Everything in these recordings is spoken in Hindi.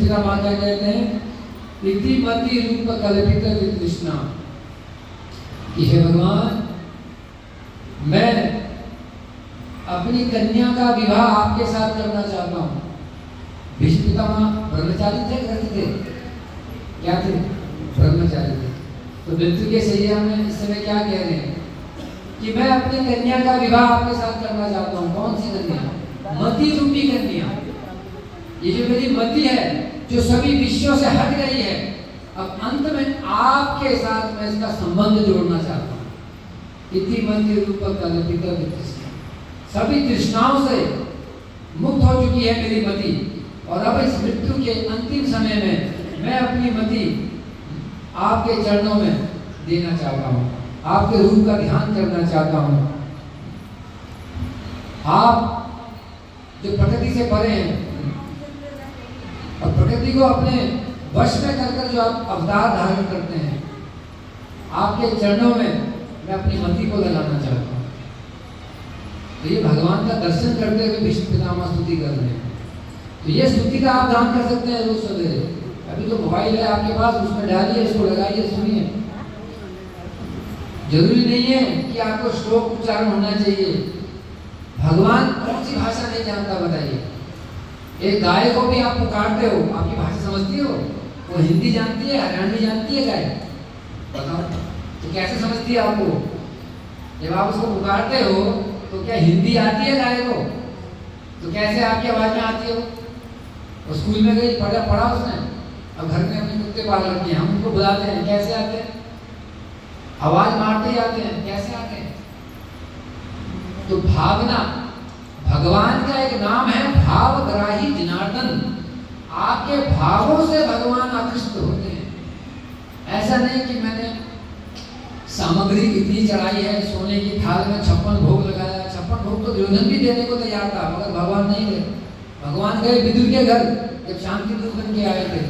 पितामह क्या कहते हैं, इति मति रूप कल्पित तृष्णा, कि हे भगवान मैं अपनी कन्या का विवाह आपके साथ करना चाहता हूँ। भीष्म पितामह ब्रह्मचारी थे, ग्रस्त थे, क्या थे? ब्रह्मचारी थे। तो मृत्यु के शैया में इस समय क्या कह रहे हैं कि मैं अपनी कन्या का विवाह आपके साथ करना चाहता हूँ। कौन सी कन्या? मति रूपी कन्या। ये जो मेरी मति है, जो सभी विषयों से हट गई है, अब अंत में आपके साथ मैं इसका संबंध जोड़ना चाहता हूँ। इति मति रूप कल्पित तृष्णा, सभी तृष्णाओं से मुक्त हो चुकी है मेरी मति, और अब इस मृत्यु के अंतिम समय में मैं अपनी मति आपके चरणों में देना चाहता हूँ, आपके रूप का ध्यान करना चाहता हूँ। आप जो प्रकृति से परे हैं और प्रकृति को अपने वश में कर जो आप अवतार धारण करते हैं, आपके चरणों में मैं अपनी मति को लगाना चाहता हूँ। तो ये भगवान का दर्शन करते हुए भीष्म पितामह स्तुति कर रहे हैं। तो ये स्तुति का आप दान कर सकते हैं रोज सवेरे। अभी तो मोबाइल है आपके पास, उसमें डालिए, इसको लगाइए, सुनिए। जरूरी नहीं है कि आपको श्लोक उच्चारण होना चाहिए। भगवान कौन सी भाषा नहीं जानता बताइए? एक गाय को भी आप पुकारते हो, आपकी भाषा समझती हो? वो हिंदी जानती है, हरियाणवी जानती है गाय? बताओ तो कैसे समझती है आपको? जब आप उसको पुकारते हो तो क्या हिंदी आती है गाय को? तो कैसे आपकी आवाज में आती है? वो स्कूल में गई, पढ़ा उसने, अब घर में अपने कुत्ते पाल रखे हैं, हम उनको बुलाते हैं, कैसे आते हैं? आवाज मारते ही आते हैं, कैसे आते हैं? तो भावना, भगवान का एक नाम है भावग्राही जनार्दन। आपके भावों से भगवान आकृष्ट होते हैं। ऐसा नहीं कि मैंने सामग्री कितनी चढ़ाई है, सोने की थाल में 56 भोग लगाया। 56 भोग तो दुर्योधन भी देने को तैयार था, मगर भगवान नहीं गए। भगवान गए विदुर के घर, जब शांति दूत बन के आए थे।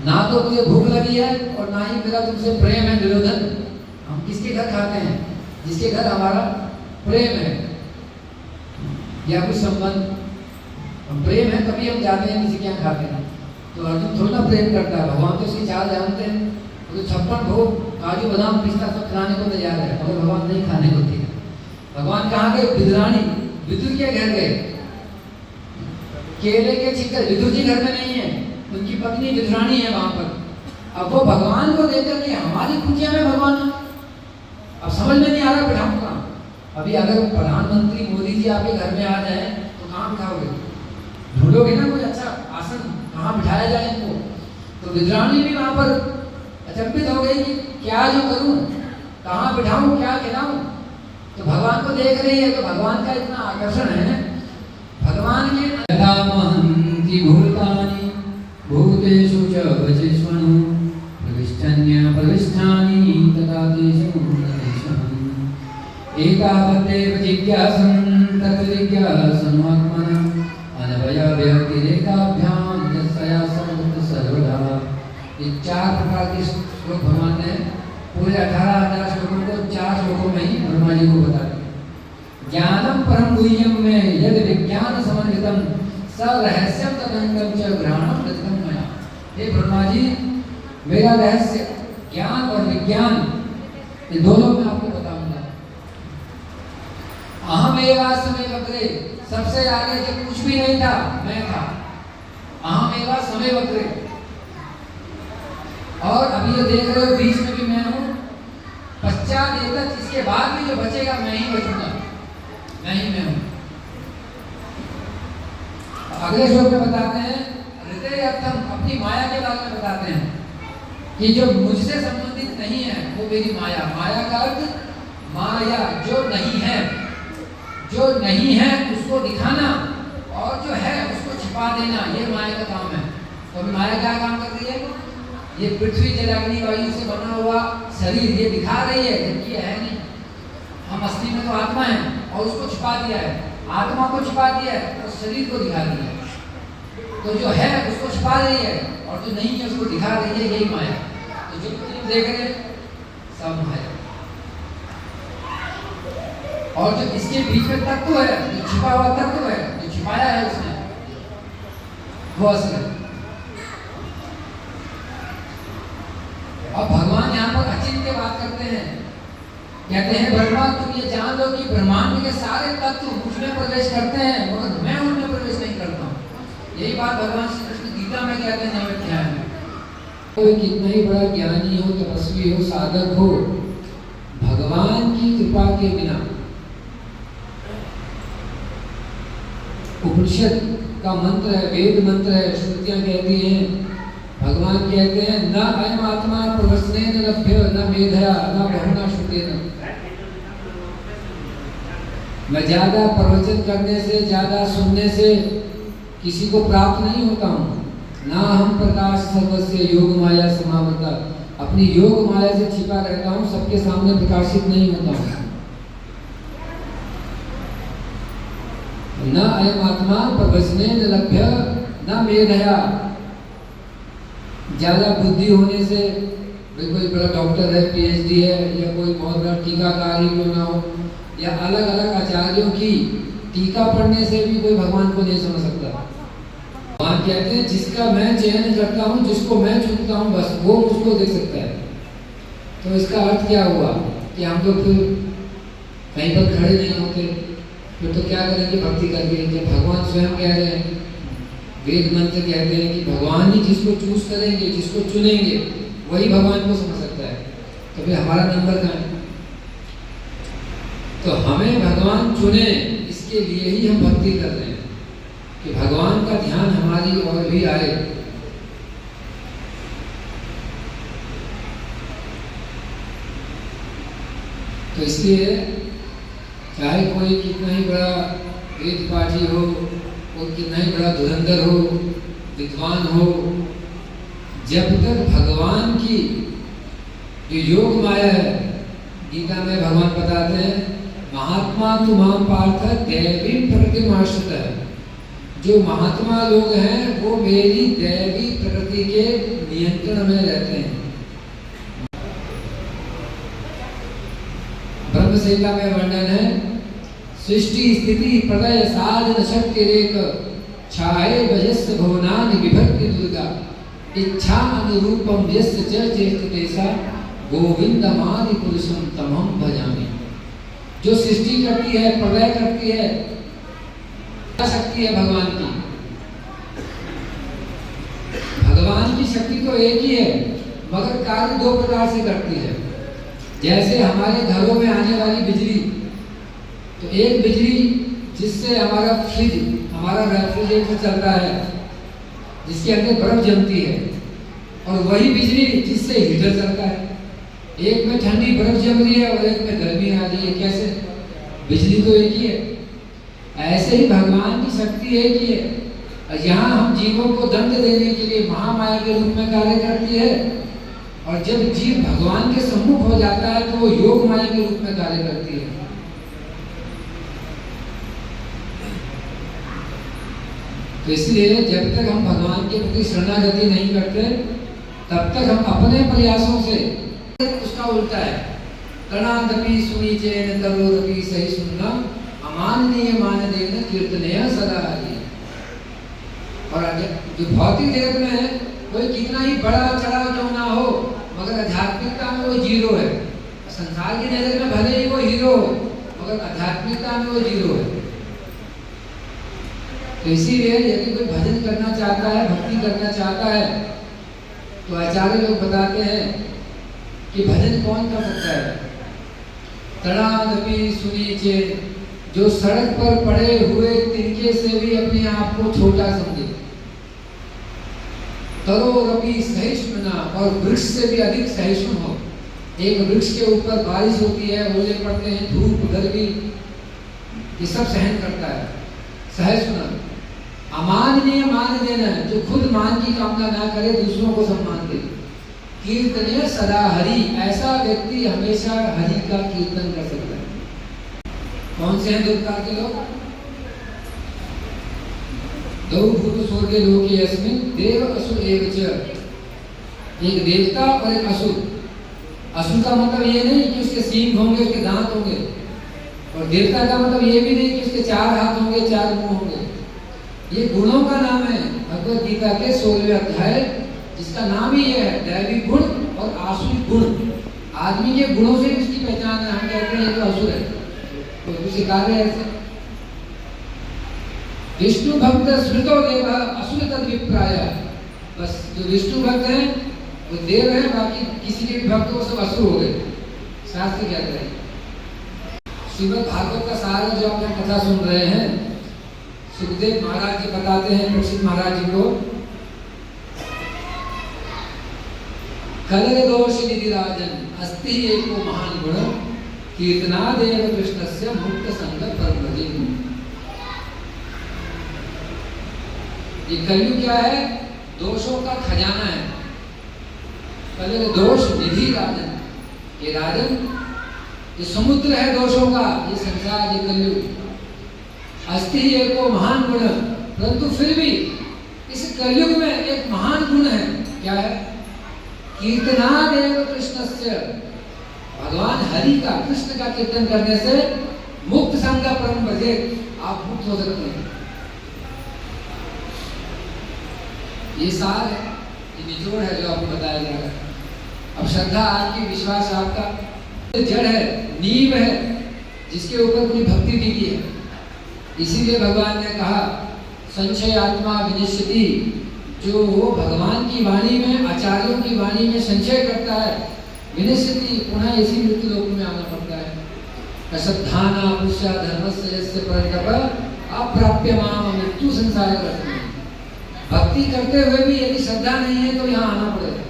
ना तो मुझे भूख लगी है और ना ही मेरा तुमसे प्रेम है दुर्योधन। हम किसके घर खाते हैं? जिसके घर हमारा प्रेम है या कुछ संबंध, प्रेम है तभी हम जाते हैं किसी के यहाँ खाते हैं। तो अर्जुन थोड़ा प्रेम करता है, भगवान तो उसकी चाल जानते हैं। तो 56 भोग, काजू बादाम पिस्ता सब खाने को तैयार है, मगर भगवान नहीं खाने को तैयार। भगवान कहाँ गए? विदुरानी, विदुर के घर गए। केले के छिक्कर विदुर जी घर में नहीं है, उनकी पत्नी विदुरानी है वहां पर। अब वो भगवान को देकर के हमारी पूजा में भगवान, अब समझ में नहीं आ रहा बैठाऊं कहाँ? अभी अगर प्रधानमंत्री मोदी जी आपके घर में आ जाए तो कहाँ बिठाओगे? ढूंढोगे ना कोई अच्छा आसन, कहाँ बिठाया जाए इनको? तो विदुरानी भी वहां पर अचंभित हो गई कि क्या जो करूं, कहाँ बिठाऊं, क्या खिलाऊं? तो भगवान को देख रही है। तो भगवान का इतना आकर्षण है, भगवान के यथामहन्ति भूतानि भूतेषु च वचेष्वनु प्रविष्टन्य प्रविष्टानि तथा तेषु प्रविष्टम् एतावदेव जिज्ञासं तद्जिज्ञासमात्मनः अनवयव्यतिरेकाभ्यां यस्या सर्वत्र सर्वदा। ये 4 प्रकार के श्लोक भगवान ने पूरे 18,000 श्लोकों को 4 श्लोकों में ही ब्रह्मा जी को बता दिया। ज्ञानम परम गुह्यम में यद विज्ञान समन्वितम स रहस्यम तदंगम च ग्रहणम गतितम मया। हे ब्रह्मा जी, मेरा रहस्य ज्ञान और विज्ञान ये दोनों मैं आपको बताऊंगा। अहम एवा समय वक्रे, सबसे आगे जब कुछ भी नहीं था मैं था। अहम एवा समय वक्रे, और अभी जो देख रहे हो बीच में भी मैं हूँ, पश्चात एतत्, इसके बाद भी जो बचेगा मैं ही बचूंगा, मैं ही मैं हूँ। अगले श्लोक में बताते हैं हृदय अर्थम, अपनी माया के बारे में बताते हैं कि जो मुझसे संबंधित नहीं है वो मेरी माया। माया का अर्थ माया, जो नहीं है, जो नहीं है उसको दिखाना, और जो है उसको छिपा देना, ये माया का काम है। तो अभी माया क्या काम कर रही है? ये पृथ्वी जल अग्नि वायु से बना हुआ शरीर ये दिखा रही है, जबकि ये है नहीं। हम असली में तो आत्मा है और उसको छिपा दिया है, आत्मा को छिपा दिया है और शरीर को दिखा दिया है। तो जो है उसको छिपा रही है और जो नहीं है उसको दिखा रही है, यही माया। तो जो तुम देख रहे सब माया, और जो इसके बीच में तत्व है, जो छिपा हुआ तत्व है, जो छिपाया है उसने, वो असली। और भगवान यहाँ पर अचिंत्य बात करते हैं, कहते हैं ब्रह्मा तुम ये जान लो कि ब्रह्मांड के सारे तत्व मुझमें प्रवेश करते हैं मगर मैं उनमें प्रवेश नहीं करता हूँ। यही बात भगवान श्री कृष्ण गीता में कहते हैं 9वें अध्याय में। कोई कितना ही बड़ा ज्ञानी हो, तपस्वी हो, साधक हो, भगवान की कृपा के बिना, उपनिषद का मंत्र है, वेद मंत्र है, श्रुतियां कहती हैं, भगवान कहते हैं न अयम आत्मा प्रवचनेन लभ्य न मेधया न बहुना श्रुतेन। मैं ज्यादा प्रवचन करने से, ज्यादा सुनने से किसी को प्राप्त नहीं होता हूँ। ना हम प्रकाश सर्वस्य योग माया समावता, अपनी योग माया से छिपा रहता हूँ, सबके सामने प्रकाशित नहीं होता हूँ। न अयम आत्मा प्रवचनेन लभ्य न मेधया, ज्यादा बुद्धि होने से, कोई बड़ा डॉक्टर है, पीएचडी है, या कोई बहुत बड़ा टीकाकार ही क्यों ना हो, या अलग अलग आचार्यों की टीका पढ़ने से भी कोई भगवान को नहीं समझ सकता। भगवान कहते हैं जिसका मैं चयन करता हूँ, जिसको मैं चुनता हूँ, बस वो मुझको देख सकता है। तो इसका अर्थ क्या हुआ कि हम लोग फिर कहीं पर खड़े नहीं होते, फिर तो क्या करेंगे भक्ति करके, जब भगवान स्वयं कह रहे हैं, वेद मंत्र कहते हैं कि भगवान ही जिसको चूज करेंगे, जिसको चुनेंगे, वही भगवान को समझ सकता है। तो फिर हमारा नंबर कहाँ है? तो हमें भगवान चुने, इसके लिए ही हम भक्ति कर रहे हैं कि भगवान का ध्यान हमारी ओर भी आए। तो इसलिए चाहे कोई कितना ही बड़ा वेद पाठी हो, वो कितना ही बड़ा धुरंधर हो, विद्वान हो, जब तक भगवान की जो योग माया है, गीता में भगवान बताते हैं महात्मा तुमाम पार्थ दैवी प्रतिमाश्रित है। जो महात्मा लोग हैं वो मेरी दैवी प्रकृति के नियंत्रण में रहते हैं। ब्रह्म संहिता में वर्णन है सृष्टि स्थिति प्रलय साधन शक्ति रेक छाये वजस्य भुवनानि विभक्ति दुर्गा इच्छा अनुरूपम यस्य चेष्टतेसा गोविंदमादि पुरुषम तमहं भजामि। जो सृष्टि करती है, प्रलय करती है, शक्ति है भगवान की। भगवान की शक्ति तो एक ही है मगर कार्य दो प्रकार से करती है। जैसे हमारे घरों में आने वाली बिजली, तो एक बिजली जिससे हमारा फ्रिज, हमारा रेफ्रिजरेटर चलता है, जिसके अंदर बर्फ जमती है, और वही बिजली जिससे हीटर चलता है। एक में ठंडी बर्फ जम रही है और एक में गर्मी आ रही है। कैसे? बिजली तो एक ही है। ऐसे ही भगवान की शक्ति एक ही है। यहाँ हम जीवों को दंड देने के लिए महामाया के रूप में कार्य करती है, और जब जीव भगवान के सम्मुख हो जाता है तो वो योग माया के रूप में कार्य करती है। तो इसलिए जब तक हम भगवान के प्रति शरणागति नहीं करते, तब तक हम अपने प्रयासों से, उसका उल्टा है, तणादपि सुनीचेन तरोदपि सही सुनना अमाननीय मानदेन कीर्तनया सदा हरि। और जो भौतिक जगत में है, कोई कितना ही बड़ा चढ़ा क्यों ना हो, मगर आध्यात्मिकता में वो जीरो है। संसार की नजर में भले ही वो हीरो हो, मगर आध्यात्मिकता में वो जीरो है। तो इसीलिए यदि कोई भजन करना चाहता है, भक्ति करना चाहता है, तो आचार्य लोग बताते हैं कि भजन कौन कर सकता है। तणादपि सुनीचे, जो सड़क पर पड़े हुए तिनके से भी अपने आप को छोटा समझे। तरोरपि सहिष्णुना, और वृक्ष से भी अधिक सहिष्णु हो। एक वृक्ष के ऊपर बारिश होती है, ओले पड़ते हैं, धूप, गर्मी, ये सब सहन करता है, सहिष्णु। अमाननीय मान देना, जो खुद मान की कामना ना करे, दूसरों को सम्मान दे। कीर्तनीय सदा हरि, ऐसा व्यक्ति हमेशा हरि का कीर्तन कर सकता है। कौन से हैं दो प्रकार के लोग? दो भूत स्वर्ग लोके अस्मिन् देव असुर एव च। एक देवता और एक असुर। असुर का मतलब ये नहीं कि उसके सींग होंगे, उसके दांत होंगे, और देवता का मतलब ये भी नहीं कि उसके 4 हाथ होंगे, 4 मुंह होंगे। ये गुणों का नाम है। भगवद गीता के 16वें अध्याय, जिसका नाम ही है दैवी गुण और आसुरी गुण, आदमी के गुणों से उसकी पहचान है। हम कहते हैं ये तो असुर है, तो उसको सिखा रहे हैं ऐसे। विष्णु भक्त श्रुतो देव असुर तद विप्राय, बस जो विष्णु भक्त है वो देव है, बाकी किसी के भी भक्त हो सब असुर हो गए, शास्त्र कहते हैं। श्रीमद् भागवत का सारा जो आप कथा सुन रहे हैं, सुखदेव महाराज जी बताते हैं परीक्षित महाराज जी को, कलर दोष निधि राजन अस्ति एको महान गुण कीर्तनादेव कृष्णस्य मुक्त संग परमजिन। ये कलयुग क्या है? दोषों का खजाना है। कलर दोष निधि राजन, ये राजन ये समुद्र है दोषों का, ये संसार, ये कलयुग। अस्ति एको महान गुण, परंतु फिर भी इस कलयुग में एक महान गुण है। क्या है? कीर्तनादेव कृष्णस्य, भगवान हरि का, कृष्ण का कीर्तन करने से मुक्त संग परम भजे, आप मुक्त हो सकते हैं। ये सार है, ये निचोड़ है जो आपको बताया जा रहा है। अब श्रद्धा आपकी, विश्वास आपका जड़ है, नींव है, जिसके ऊपर पूरी भक्ति टिकी है। इसीलिए भगवान ने कहा संशय आत्मा विनिश्चिति, जो भगवान की वाणी में, आचार्यों की वाणी में संशय करता है, विनिश्चिति पुनः इसी मृत्यु लोक में आना पड़ता है। अश्रद्धाना पुष्या धर्मस्य यस्य परन्तप अप्राप्य माम मृत्यु संसार रत्न। भक्ति करते हुए भी यदि श्रद्धा नहीं है तो यहाँ आना पड़ेगा।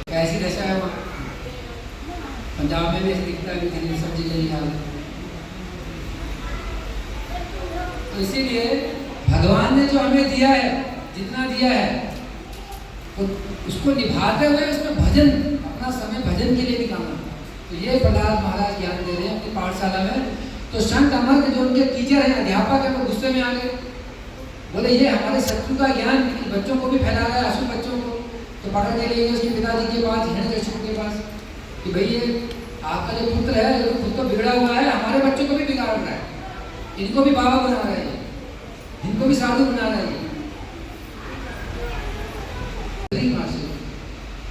कैसी दशा है वहाँ? पंजाब में भी ऐसे दिखता है कि सब चीजें निकाल। तो इसीलिए भगवान ने जो हमें दिया है, जितना दिया है, तो उसको निभाते हुए उसमें भजन, अपना समय भजन के लिए निकालना। तो ये प्रहलाद महाराज ज्ञान दे रहे हैं अपनी पाठशाला में। तो संत अमर जो उनके टीचर हैं, अध्यापक है, वो गुस्से में आ गए, बोले ये हमारे शत्रु का ज्ञान बच्चों को भी फैला रहा है, असुर बच्चों को। तो पकड़ के ले गए उसके पिताजी के पास, हिरण्यकशिपु के पास, कि भाई ये आपका जो पुत्र है, जो खुद तो बिगड़ा हुआ है, हमारे बच्चों को भी बिगाड़ रहा है, इनको भी बाबा बना रहा है, इनको भी साधु बना रहा है।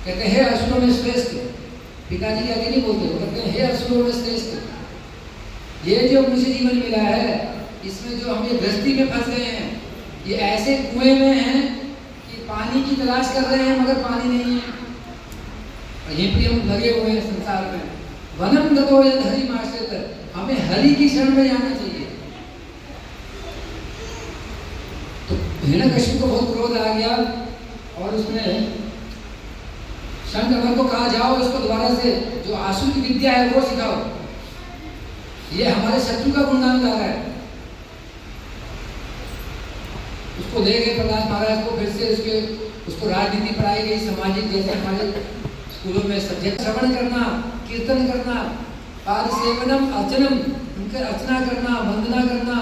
कहते हैं हे असुरों में श्रेष्ठ, पिताजी आगे नहीं बोलते, वो कहते हैं हे असुरों में श्रेष्ठ, ये जो मुझे जीवन मिला है, इसमें जो हम ये गृहस्थी में फंस गए हैं, ये ऐसे कुएं में हैं कि पानी की तलाश कर रहे हैं मगर पानी नहीं है, और यहीं पर हम लगे हुए हैं संसार में। वनम गतो यद हरि माश्रित, हमें हरि की शरण में जाना चाहिए। तो हिरण्यकशिपु को बहुत क्रोध आ गया और उसने संत अमर को कहा जाओ इसको दोबारा से जो आसुर की विद्या है वो सिखाओ, ये हमारे शत्रु का गुणगान गा रहा है। उसको ले गए प्रहलाद महाराज को, फिर से उसको राजनीति पढ़ाई गई, सामाजिक, जैसे हमारे स्कूलों में सब्जेक्ट, श्रवण करना, कीर्तन करना, पाद सेवनम अर्चनम, उनके अर्चना करना, वंदना करना,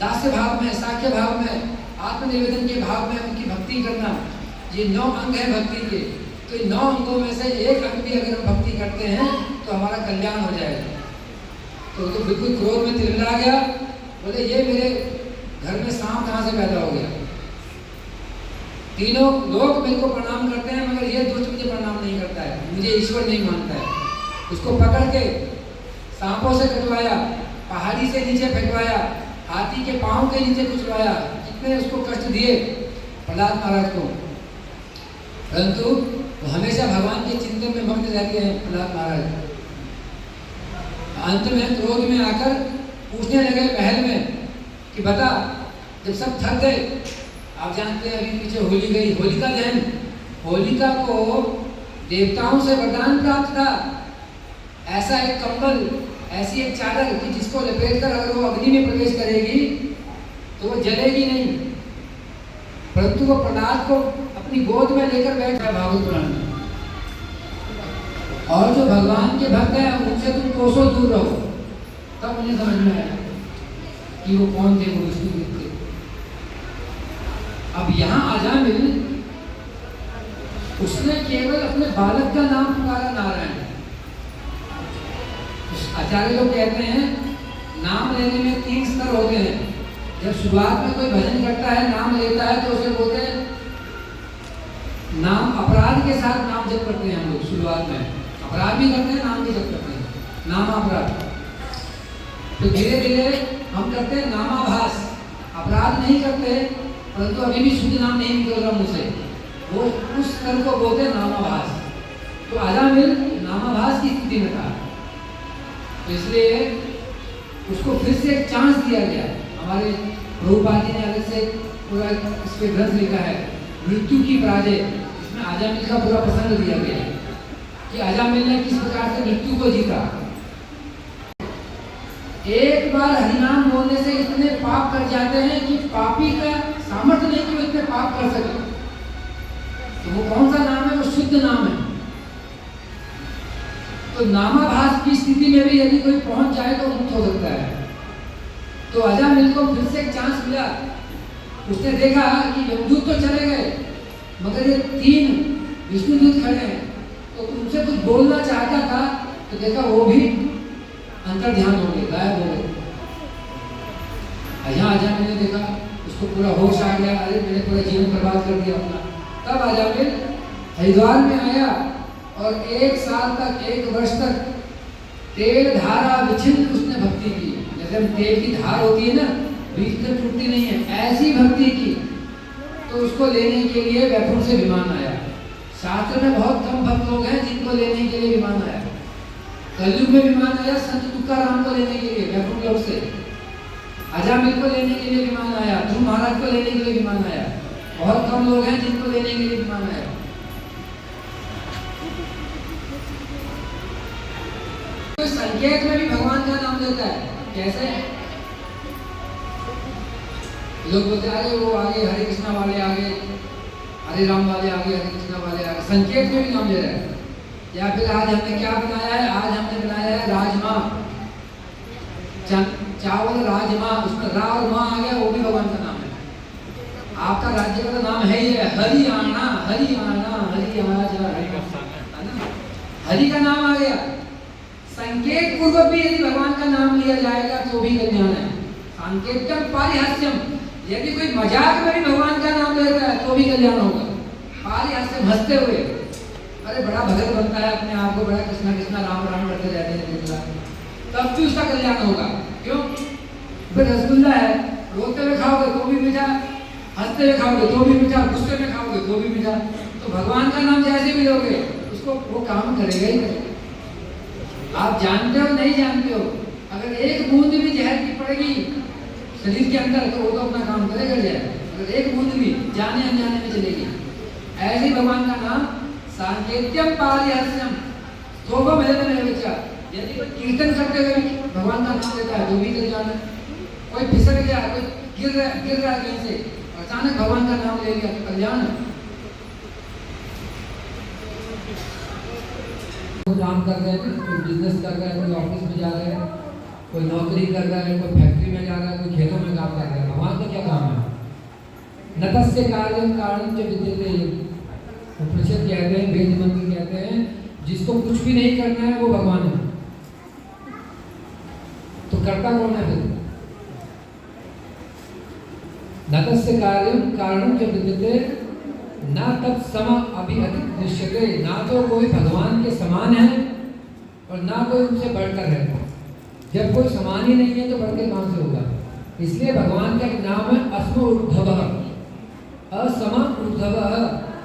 दास्य भाव में, साख्य भाव में, आत्मनिवेदन के भाव में उनकी भक्ति करना, ये 9 अंग है भक्ति के। तो इन 9 अंगों में से एक अंग भी अगर हम भक्ति करते हैं तो हमारा कल्याण हो जाएगा। तो बिल्कुल क्रोध में तिलमिला गया, बोले ये मेरे घर में सांप कहाँ से पैदा हो गया? तीनों लोग मेरे को प्रणाम करते हैं मगर ये दुष्ट मुझे प्रणाम नहीं करता है, मुझे ईश्वर नहीं मानता है। उसको पकड़ के सांपों से कटवाया, पहाड़ी से नीचे फेंकवाया, हाथी के पाँव के नीचे कुचलवाया, कितने उसको कष्ट दिए प्रहलाद महाराज को, परंतु वो हमेशा भगवान के चिंतन में मग्न रहते हैं प्रहलाद महाराज। अंत में क्रोध में आकर पूछने लगे महल में कि बता, जब सब थक गए, आप जानते हैं अभी पीछे होली गई, होलिका दहन, होलिका को देवताओं से वरदान प्राप्त था, ऐसा एक कंबल, ऐसी एक चादर कि जिसको लपेट कर अगर वो अग्नि में प्रवेश करेगी तो वो जलेगी नहीं, परंतु वो प्रहलाद को अपनी गोद में लेकर बैठ गया भागवत पुराण में। और जो भगवान के भक्त हैं उनसे तुम कोसों दूर रहो, तब उन्हें समझ में आया कि वो कौन थे, वो विष्णु थे। अब यहाँ अजामिल उसने केवल अपने बालक का नाम पुकारा नारायण। आचार्य लोग कहते हैं नाम लेने में 3 स्तर होते हैं। जब शुरुआत में कोई भजन करता है, नाम लेता है, तो उसे बोलते हैं नाम करते हैं हम लोग शुरुआत में, अपराध भी करते हैं, नाम भी जप करते हैं, नाम अपराध। तो धीरे धीरे हम करते हैं नामाभास, अपराध नहीं करते, परंतु अभी भी शुद्ध नाम नहीं निकल रहा मुझसे, वो उस स्तर को बोलते हैं नामाभास। तो अजामिल नामाभास की स्थिति में था, तो इसलिए उसको फिर से एक चांस दिया गया। हमारे प्रभुपाद जी ने अलग से पूरा इस पे ग्रंथ लिखा है, मृत्यु की पराजय, इसमें अजामिल का पूरा प्रसंग दिया गया है कि अजामिल ने किस प्रकार से मृत्यु को जीता। एक बार हरिनाम बोलने से इतने पाप कर जाते हैं कि पापी का सामर्थ्य नहीं कि वो इतने पाप कर सके। तो वो कौन सा नाम है? वो शुद्ध नाम है। तो नामाभास की स्थिति में भी यदि कोई पहुंच जाए तो मुक्त हो सकता है। तो अजामिल को फिर से एक चांस मिला। उसने देखा कि यमदूत तो चले गए, मगर ये 3 विष्णुदूत खड़े हैं, तो उनसे कुछ बोलना चाहता था, तो देखा वो भी अंतर ध्यान हो गए, गायब हो गए। यहाँ अजामिल ने देखा, उसको पूरा होश आ गया, अरे मैंने पूरा जीवन बर्बाद कर दिया अपना। तब अजामिल हरिद्वार में आया और 1 साल तक, 1 वर्ष तक तेल धारा विच्छिन्न उसने भक्ति की। जैसे हम तेल की धार होती है ना, बीच में टूटती नहीं है, ऐसी भक्ति की। तो उसको लेने के लिए वैकुंठ से विमान आया। शास्त्र में बहुत कम भक्त लोग हैं जिनको लेने के लिए विमान आया। कलयुग में विमान आया संत तुकाराम को लेने के लिए वैकुंठ लोक से, अजामिल को लेने के लिए विमान आया, ध्रुव महाराज को लेने के लिए विमान आया। बहुत कम लोग हैं जिनको लेने के लिए विमान आया। तो संकेत में भी भगवान का नाम लेता है। कैसे? लोग बोलते हैं वो आगे हरे कृष्णा वाले आगे, हरे राम वाले आगे, हरे कृष्णा वाले आगे, संकेत में भी नाम ले रहा है। या फिर आज हमने क्या बनाया है? आज हमने बनाया है राजमा, चावल राजमा, उसमें रा और माँ आ गया, वो भी भगवान का नाम है। आपका राज्य का नाम है ये हरियाणा, हरियाणा, हरि का नाम आ गया। संकेत पूर्वक भी यदि भगवान का नाम लिया जाएगा तो भी कल्याण है। संकेतम पारिहास्यम, यदि कोई मजाक में भी भगवान का नाम लेता है तो भी कल्याण होगा। पारिहास्यम, हंसते हुए, अरे बड़ा भगत बनता है अपने आप को, बड़ा कृष्णा कृष्णा राम राम करते रहते हैं, तब भी उसका कल्याण होगा। क्यों? रसगुल्ला है, रोते हुए खाओगे तो भी मीठा, हंसते हुए खाओगे तो भी मीठा, गुस्से में खाओगे तो भी मीठा। तो भगवान का नाम जैसे भी लोगे उसको वो काम करेगा ही करेगा। आप जानते हो नहीं जानते हो, अगर एक बूंद भी जहर की पड़ेगी शरीर के अंदर तो वो तो अपना काम करेगा जहर। अगर एक बूंद भी जाने अनजाने में चलेगी। ऐसे ही भगवान का नाम सांकेत्यम पारिहास्यम स्तोभम हेलनमेवच, यदि कोई कीर्तन करते हुए भगवान का नाम लेता है तो भी कल्याण है। कोई फिसल गया, कोई गिर रहा है कहीं से, अचानक भगवान का नाम ले लिया तो कल्याण है। काम कर रहे हैं, कोई बिजनेस कर रहा है, कोई ऑफिस में जा रहा है, कोई नौकरी कर रहा है, कोई फैक्ट्री में जा रहा है, कोई खेतों में काम कर रहा है, भगवान का क्या काम है? न तस्य कार्यं कारणं च विद्यते। उपनिषद कहते हैं, वेद मंत्र कहते हैं, जिसको कुछ भी नहीं करना है वो भगवान है। तो करता कौन है फिर? न तस्य कार्यं कारणं च विद्यते ना तत्सम अभिअतिक दृश्यते, ना तो कोई भगवान के समान है और ना कोई उनसे बढ़कर है। जब कोई समान ही नहीं है तो बढ़कर कहां से होगा? इसलिए भगवान का एक नाम है अस्म ऊर्ध्व, असम ऊर्ध्व,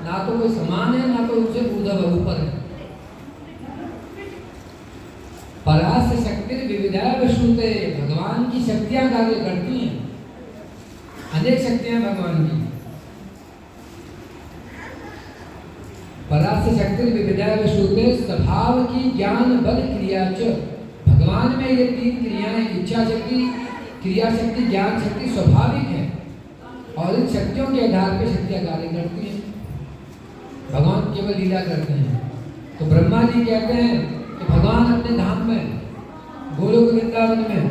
ना तो कोई समान है ना कोई उनसे ऊर्ध्व ऊपर है। परास्य शक्ति विविधा विश्रुते, भगवान की शक्तियां कार्य करती हैं, अनेक शक्तियां भगवान की। परास्य शक्ति विविधा विश्रुते, स्वभाव की ज्ञान बल क्रिया च, भगवान में ये 3 क्रियाएं, इच्छा शक्ति, क्रिया शक्ति, ज्ञान शक्ति स्वाभाविक है और इन शक्तियों के आधार पर शक्तियां कार्य करती हैं। भगवान केवल लीला करते हैं। तो ब्रह्मा जी कहते हैं कि भगवान अपने धाम में गोलोक वृंदावन में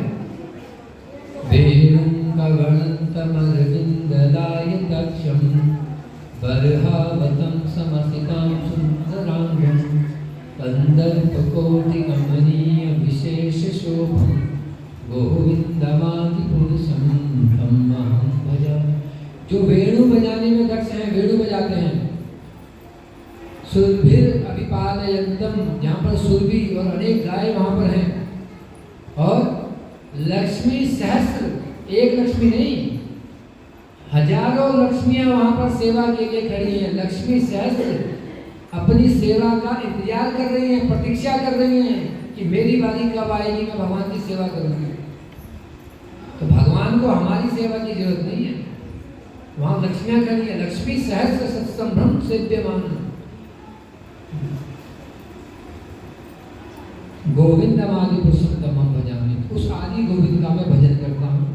बर्हावतं समसितां सुन्दरांगं कंदर्पकोटिकमनीय विशेषशोभं गोविन्दमादिपुरुषं तमहं भजामि। जो वेणु बजाने में दक्ष हैं, वेणु बजाते हैं, सुरभिर अभी परिपालयन्तम, जहाँ पर सुरभि और अनेक गाय वहाँ पर हैं, और लक्ष्मी सहस्त्र, एक लक्ष्मी नहीं, हजारों लक्ष्मियां वहाँ पर सेवा के लिए खड़ी हैं। लक्ष्मी सहस्त्र अपनी सेवा का इंतजार कर रही हैं, प्रतीक्षा कर रही हैं कि मेरी बारी कब आएगी, मैं भगवान की सेवा करूँगी। तो भगवान को हमारी सेवा की जरूरत नहीं है, वहाँ लक्ष्मियां खड़ी है। लक्ष्मी सहस्त्र सत्संभ्रम सेव्यमान, गोविंदम आदि पुरुषोत्तमम भजामि, उस आदि गोविंद का मैं भजन करता हूँ।